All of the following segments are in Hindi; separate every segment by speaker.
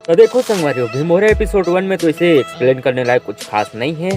Speaker 1: तो देखो संगवारियों, भीमोरा एपिसोड 1 में तो इसे एक्सप्लेन करने लायक कुछ खास नहीं है,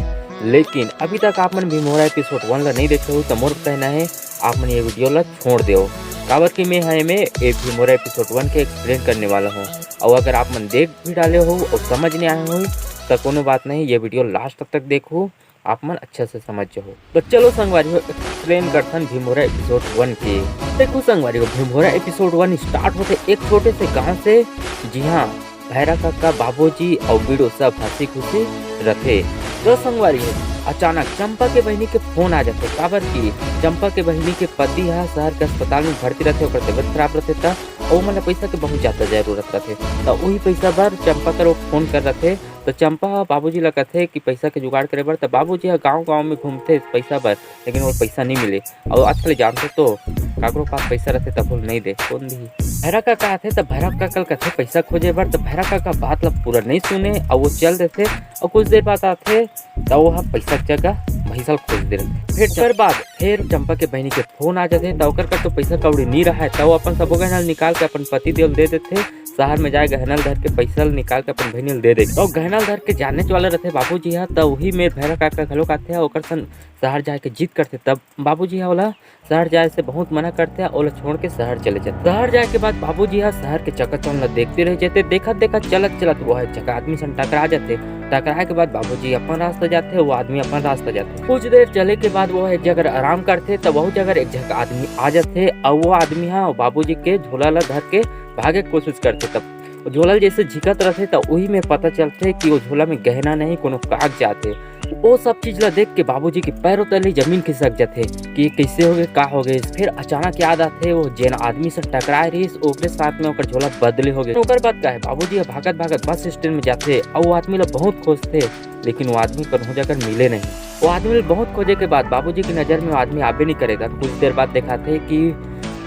Speaker 1: लेकिन अभी तक आप मन भीमोरा एपिसोड 1 ला नहीं देखे हो तो मोर कहना है आप मन ये वीडियो ला छोड़ दो। काबर कि मैं एक भीमोरा एपिसोड 1 के एक्सप्लेन करने वाला हूँ। और अगर आप मन देख भी डाले हो और समझ नहीं आए हो तो कोनो बात नहीं, ये वीडियो लास्ट तक देखो, आप मन अच्छे से समझ जाओ। तो चलो संगवारियों एक्सप्लेन करथन भीमोरा एपिसोड 1 के। देखो संगवारियों, भीमोरा एपिसोड 1 स्टार्ट होते एक छोटे से गांव से। जी हाँ, भैरा काका, बाबूजी और बीड़ो सब हंसी खुशी रथे। तो संगवारी अचानक चंपा के बहनी के फोन आ जाते। काबर की चंपा के बहनी के पति यहाँ शहर के अस्पताल में भर्ती रहते, ओकर तबियत खराब रहते था और मतलब पैसा के बहुत ज्यादा जरूरत रहते। तो वही पैसा भर चंपा कर फोन कर रखे। तो चंपा बाबूजी ला कहते कि पैसा के जुगाड़ करे बर। तो बाबूजी गाँव में घूमते पैसा बर, लेकिन वो पैसा नहीं मिले। और आजकल जानते तो काकरो पास पैसा रहते तब नहीं दे कौन दी। भैरा काका आते तो भैरा काका कहते पैसा खोजे बर। तो भैरा काका बात ला पूरा नहीं सुने और वो चल देते। और कुछ देर बाद आते तो वो पैसा की जगह भैंसा खोज दे रहे। फिर बाद फिर चंपा के बहनी के फोन आ जाते। तो ओकर का तो पैसा कौड़ी नहीं रहा है। तो वो अपन सबो गहना निकाल के अपन पति देव दे देते। शहर में जाए गहनल धर के पैसा निकाल के अपन बहनी दे दे। तो गहनल धर के जाने वाले रहते बाबूजी यहाँ। तो वही में भैरा काका घलो आते हैं ओकर सन शहर जाए के जीत करते। तब बाबूजी यहाँ वाला शहर जाए से बहुत मना करते हैं और छोड़ के शहर चले जाते। शहर जाए के बाद बाबूजी यहाँ शहर के चकाचौंध देखते रह जाते। देखा चलत वो है जगह आदमी सन टकरा जाते। टकराए के बाद बाबूजी अपन रास्ता जाते, वो आदमी अपन रास्ता जाते। कुछ देर चले के बाद वो एक जगह आराम करते। तब बहुत जगह एक जगह आदमी आ जाते और वो आदमी यहाँ बाबूजी के झोला ला धर के भागे की कोशिश करते। तब झोला जैसे झिकत रहते तो वही में पता चलते कि वो झोला में गहना नहीं कोनो कागजात है। वो सब चीज ला देख के बाबूजी के पैरों तले जमीन खिसक जाते कि कैसे हो गए का हो गए। फिर अचानक याद आते वो जेन आदमी से टकराए रही ओकरे साथ में ओकर झोला बदले हो गए। ओकर बाद का है बाबूजी भागत बस स्टैंड में जाते और वो आदमी ला बहुत खोजते, लेकिन वो आदमी कहीं जाकर मिले नहीं। वो आदमी ला बहुत खोजे के बाद बाबूजी की नजर में वो आदमी आबे नहीं करेगा। कुछ देर बाद दिखाते कि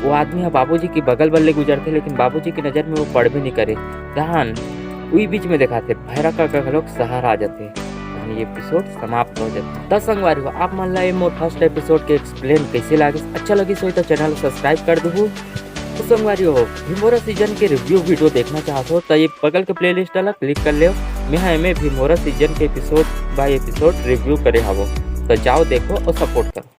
Speaker 1: वो आदमी बाबूजी की बगल बल्ले गुजरते, लेकिन बाबूजी की नजर में वो पड़ भी नहीं करे। ध्यान वही बीच में दिखाते भैरा काका लोग शहर आ जाते। ये एपिसोड समाप्त हो जाता। तो संगवारी आप मन ला मोर फर्स्ट एपिसोड के एक्सप्लेन कैसे लगे, अच्छा लगी सो तो चैनल सब्सक्राइब कर दो। तो संगवारी भीमोरा सीजन के रिव्यू वीडियो देखना चाहते हो तो ये बगल के प्लेलिस्ट ला क्लिक कर ले। मैं भीमोरा सीजन के एपिसोड बाय एपिसोड रिव्यू करे हवो, तो जाओ देखो और सपोर्ट करो।